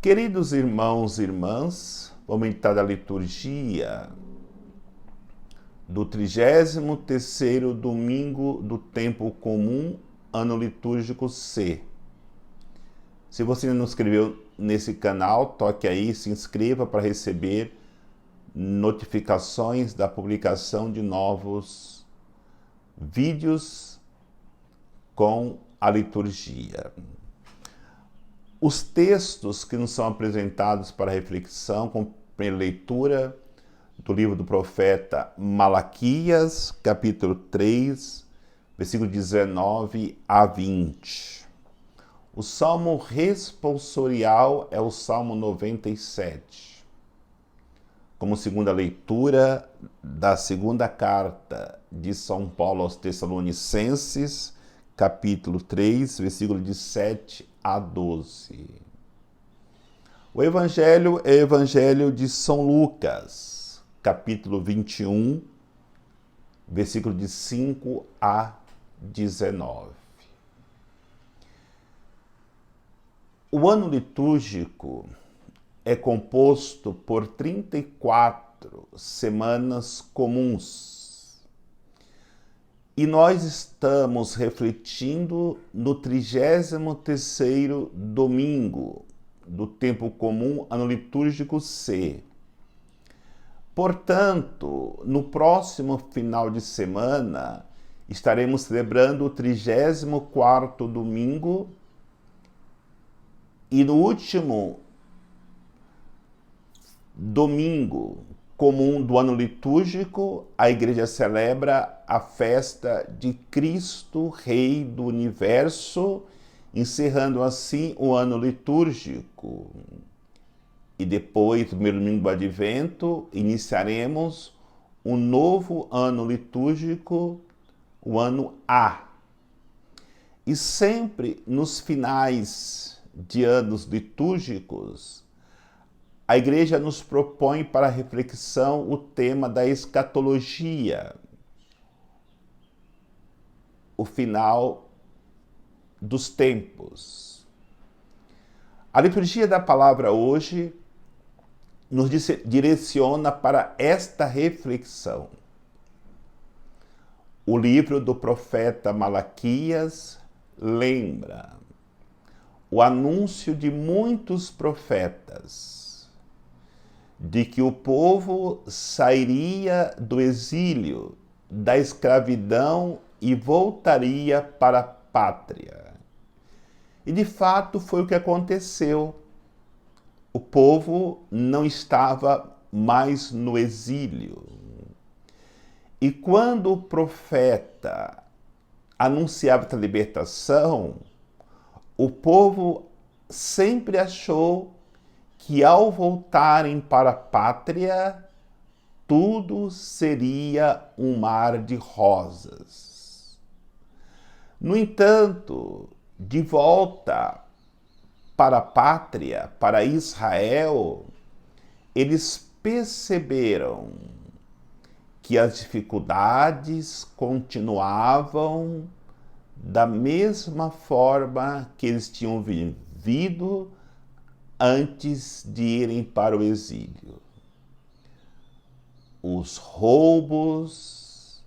Queridos irmãos e irmãs, vamos entrar na liturgia do 33º domingo do tempo comum, ano litúrgico C. Se você ainda não se inscreveu nesse canal, toque aí, se inscreva para receber notificações da publicação de novos vídeos com a liturgia. Os textos que nos são apresentados para reflexão, com leitura do livro do profeta Malaquias, capítulo 3, versículo 19 a 20. O salmo responsorial é o salmo 97. Como segunda leitura da segunda carta de São Paulo aos Tessalonicenses, capítulo 3, versículo de 7 a 12. O evangelho é o evangelho de São Lucas, capítulo 21, versículo de 5 a 19. O ano litúrgico é composto por 34 semanas comuns. E nós estamos refletindo no 33º domingo do tempo comum, ano litúrgico C. Portanto, no próximo final de semana, estaremos celebrando o 34º domingo e no último domingo comum do ano litúrgico, a Igreja celebra a festa de Cristo, Rei do Universo, encerrando assim o ano litúrgico. E depois, no primeiro domingo do Advento, iniciaremos um novo ano litúrgico, o ano A. E sempre nos finais de anos litúrgicos, a Igreja nos propõe para reflexão o tema da escatologia, o final dos tempos. A liturgia da palavra hoje nos direciona para esta reflexão. O livro do profeta Malaquias lembra o anúncio de muitos profetas de que o povo sairia do exílio, da escravidão e voltaria para a pátria. E de fato foi o que aconteceu. O povo não estava mais no exílio. E quando o profeta anunciava essa libertação, o povo sempre achou que ao voltarem para a pátria, tudo seria um mar de rosas. No entanto, de volta para a pátria, para Israel, eles perceberam que as dificuldades continuavam da mesma forma que eles tinham vivido antes de irem para o exílio. Os roubos,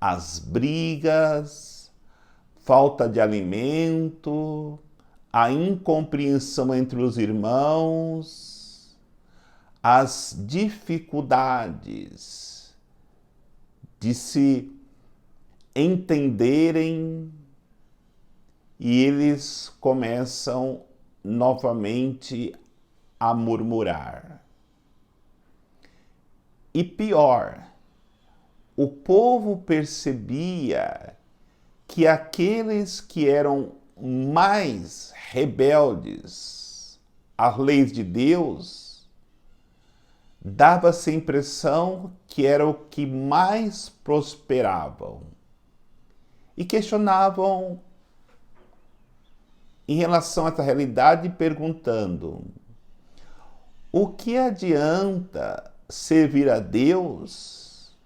as brigas, falta de alimento, a incompreensão entre os irmãos, as dificuldades de se entenderem, e eles começam novamente a murmurar. E pior, o povo percebia que aqueles que eram mais rebeldes às leis de Deus, dava-se a impressão que era o que mais prosperavam. E questionavam em relação a essa realidade, perguntando: o que adianta servir a Deus,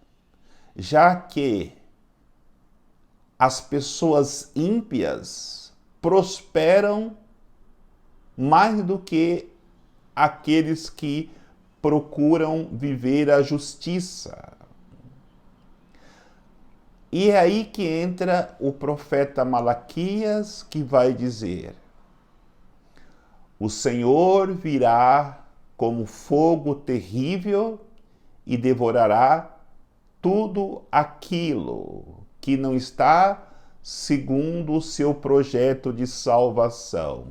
já que as pessoas ímpias prosperam mais do que aqueles que procuram viver a justiça. E é aí que entra o profeta Malaquias, que vai dizer: o Senhor virá como fogo terrível e devorará tudo aquilo que não está segundo o seu projeto de salvação.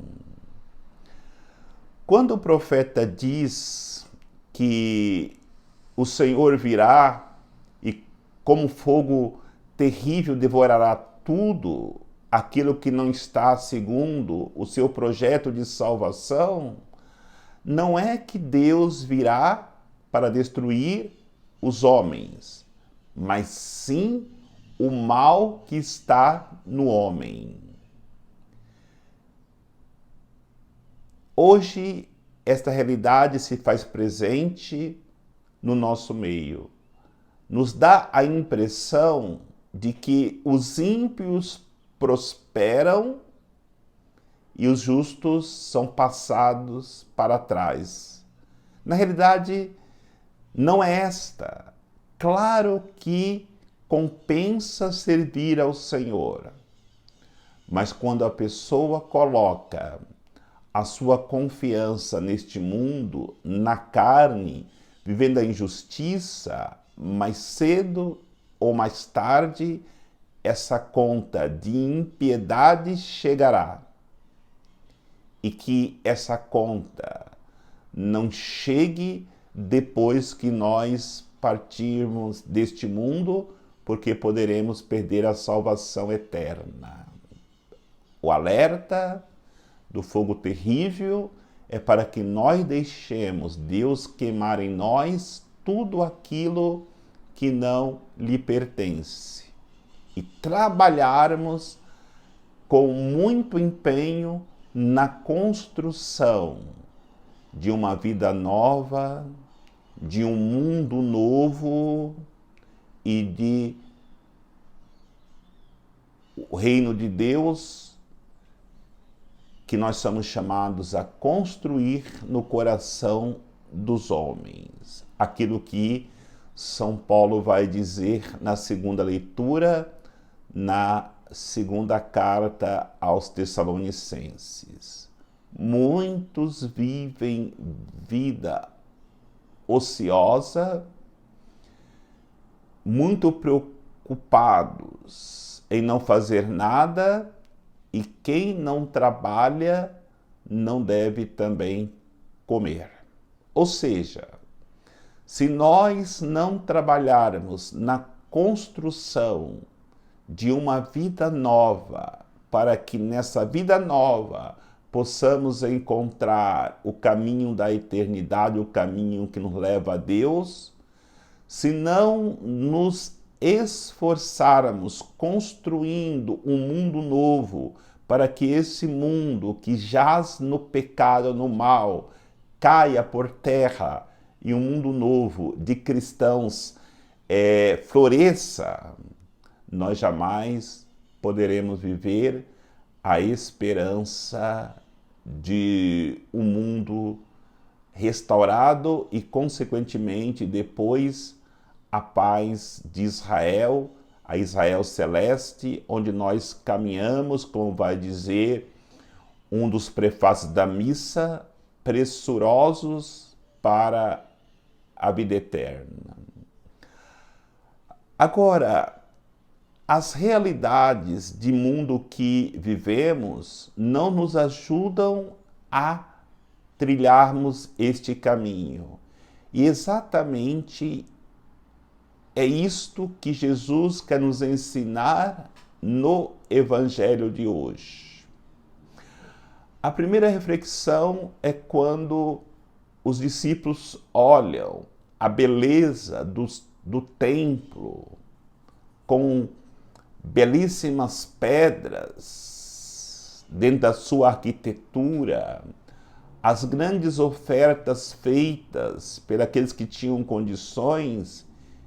Quando o profeta diz que o Senhor virá e como fogo terrível devorará tudo aquilo que não está segundo o seu projeto de salvação, não é que Deus virá para destruir os homens, mas sim o mal que está no homem. Hoje, esta realidade se faz presente no nosso meio. Nos dá a impressão de que os ímpios prosperam e os justos são passados para trás. Na realidade, não é esta. Claro que compensa servir ao Senhor, mas quando a pessoa coloca a sua confiança neste mundo, na carne, vivendo a injustiça, mais cedo ou mais tarde, essa conta de impiedade chegará. E que essa conta não chegue depois que nós partirmos deste mundo, porque poderemos perder a salvação eterna. O alerta do fogo terrível é para que nós deixemos Deus queimar em nós tudo aquilo que não lhe pertence e trabalharmos com muito empenho na construção de uma vida nova, de um mundo novo e de o reino de Deus que nós somos chamados a construir no coração dos homens. Aquilo que São Paulo vai dizer na segunda leitura, na segunda carta aos Tessalonicenses. Muitos vivem vida ociosa, muito preocupados em não fazer nada, e quem não trabalha não deve também comer. Ou seja, se nós não trabalharmos na construção de uma vida nova, para que nessa vida nova possamos encontrar o caminho da eternidade, o caminho que nos leva a Deus, se não nos esforçarmos construindo um mundo novo, para que esse mundo que jaz no pecado, no mal, caia por terra e um mundo novo de cristãos floresça, nós jamais poderemos viver a esperança de um mundo restaurado e, consequentemente, depois a paz de Israel, a Israel celeste, onde nós caminhamos, como vai dizer um dos prefácios da missa, pressurosos para a vida eterna. Agora, as realidades de mundo que vivemos não nos ajudam a trilharmos este caminho. E exatamente é isto que Jesus quer nos ensinar no Evangelho de hoje. A primeira reflexão é quando os discípulos olham a beleza do templo, com belíssimas pedras dentro da sua arquitetura, as grandes ofertas feitas por aqueles que tinham condições.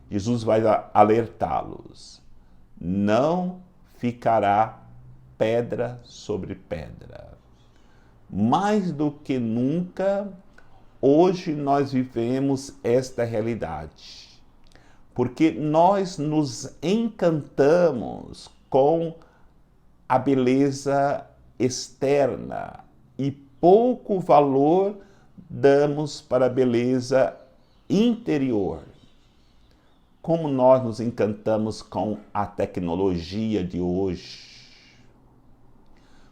Jesus vai alertá-los: não ficará pedra sobre pedra. Mais do que nunca, hoje nós vivemos esta realidade, porque nós nos encantamos com a beleza externa e pouco valor damos para a beleza interior. Como nós nos encantamos com a tecnologia de hoje,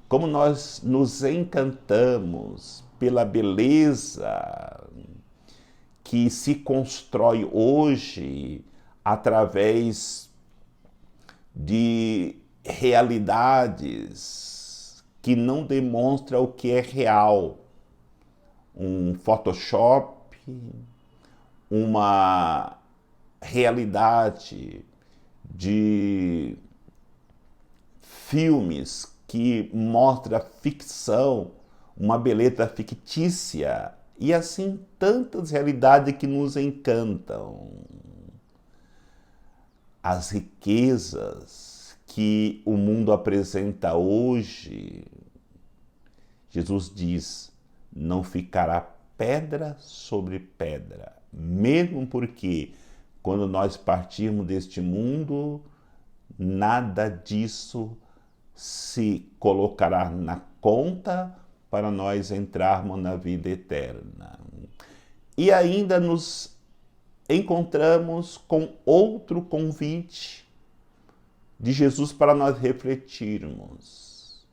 como nós nos encantamos pela beleza que se constrói hoje através de realidades que não demonstram o que é real. Um Photoshop, uma realidade de filmes que mostra ficção, uma beleza fictícia, e assim tantas realidades que nos encantam. As riquezas que o mundo apresenta hoje, Jesus diz, não ficará pedra sobre pedra, mesmo porque quando nós partirmos deste mundo, nada disso se colocará na conta para nós entrarmos na vida eterna. E ainda nos encontramos com outro convite de Jesus para nós refletirmos,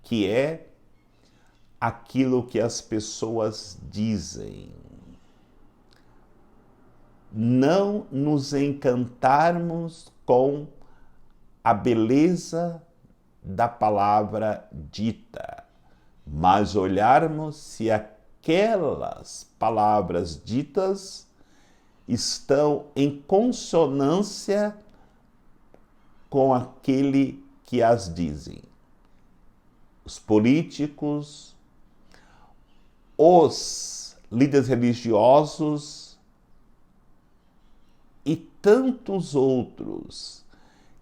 que é aquilo que as pessoas dizem. Não nos encantarmos com a beleza da palavra dita, mas olharmos se aquelas palavras ditas estão em consonância com aquele que as dizem. Os políticos, os líderes religiosos e tantos outros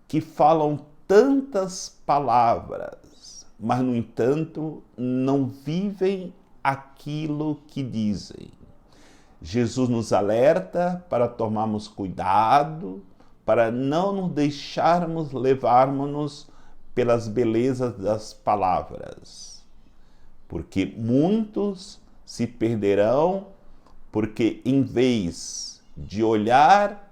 que falam tantas palavras, mas, no entanto, não vivem aquilo que dizem. Jesus nos alerta para tomarmos cuidado, para não nos deixarmos levarmos pelas belezas das palavras, porque muitos se perderão, porque em vez de olhar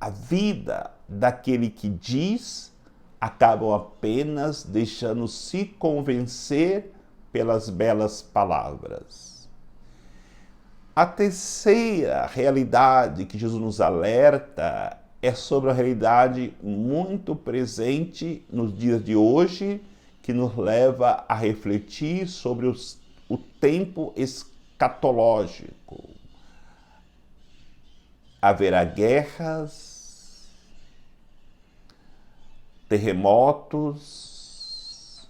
a vida daquele que diz, acabam apenas deixando-se convencer pelas belas palavras. A terceira realidade que Jesus nos alerta é sobre a realidade muito presente nos dias de hoje, que nos leva a refletir sobre o tempo escatológico. Haverá guerras, terremotos,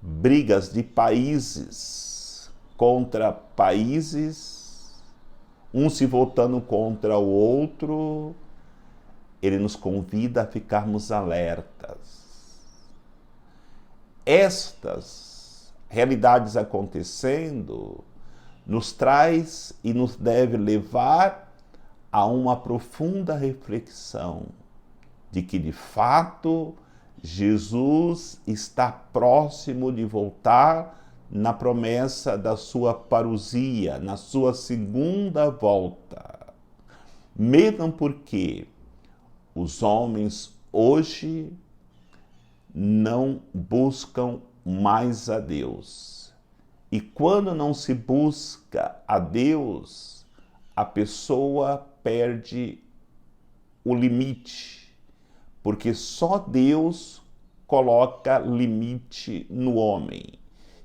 brigas de países contra países, um se voltando contra o outro. Ele nos convida a ficarmos alertas. Estas realidades acontecendo nos traz e nos deve levar a uma profunda reflexão de que, de fato, Jesus está próximo de voltar na promessa da sua parousia, na sua segunda volta. Mesmo porque os homens hoje não buscam mais a Deus. E quando não se busca a Deus, a pessoa perde o limite, porque só Deus coloca limite no homem.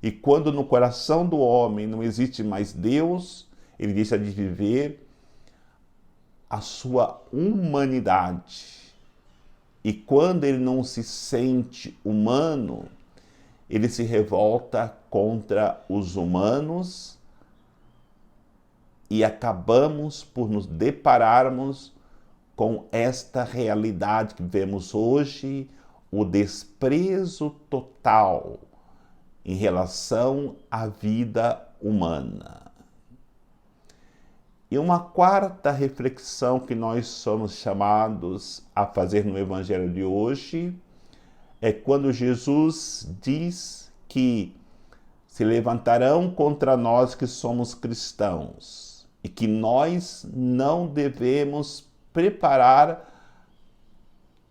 E quando no coração do homem não existe mais Deus, ele deixa de viver a sua humanidade. E quando ele não se sente humano, ele se revolta contra os humanos e acabamos por nos depararmos com esta realidade que vemos hoje, o desprezo total em relação à vida humana. E uma quarta reflexão que nós somos chamados a fazer no Evangelho de hoje é quando Jesus diz que se levantarão contra nós que somos cristãos e que nós não devemos preparar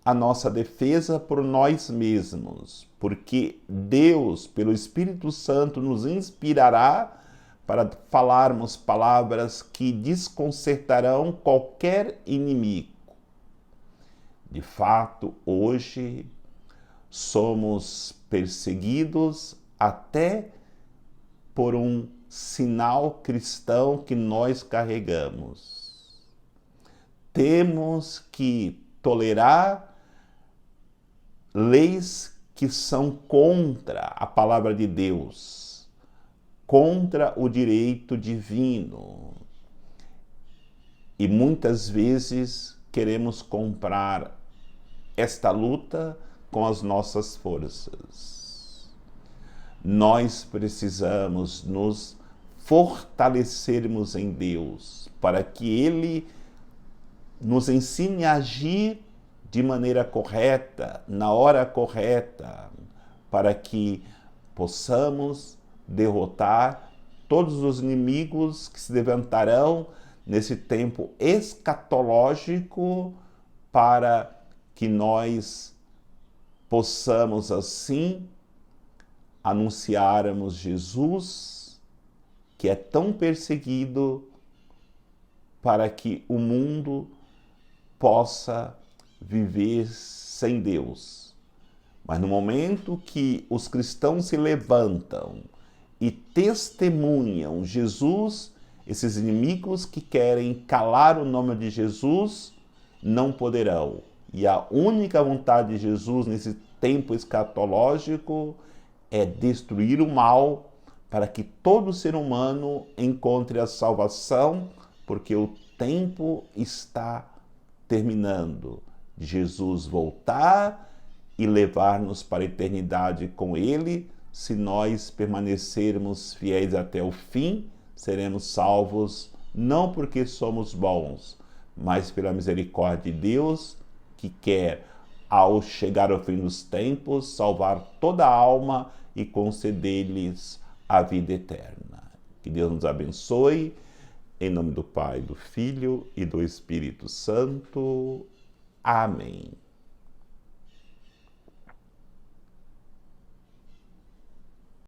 a nossa defesa por nós mesmos, porque Deus, pelo Espírito Santo, nos inspirará para falarmos palavras que desconcertarão qualquer inimigo. De fato, hoje somos perseguidos até por um sinal cristão que nós carregamos. Temos que tolerar leis que são contra a palavra de Deus, contra o direito divino. E muitas vezes queremos comprar esta luta com as nossas forças. Nós precisamos nos fortalecermos em Deus para que Ele nos ensine a agir de maneira correta, na hora correta, para que possamos derrotar todos os inimigos que se levantarão nesse tempo escatológico, para que nós possamos assim anunciarmos Jesus, que é tão perseguido, para que o mundo possa viver sem Deus. Mas no momento que os cristãos se levantam e testemunham Jesus, esses inimigos que querem calar o nome de Jesus não poderão. E a única vontade de Jesus nesse tempo escatológico é destruir o mal para que todo ser humano encontre a salvação, porque o tempo está terminando. Jesus voltar e levar-nos para a eternidade com Ele. Se nós permanecermos fiéis até o fim, seremos salvos, não porque somos bons, mas pela misericórdia de Deus, que quer, ao chegar ao fim dos tempos, salvar toda a alma e conceder-lhes a vida eterna. Que Deus nos abençoe, em nome do Pai, do Filho e do Espírito Santo. Amém.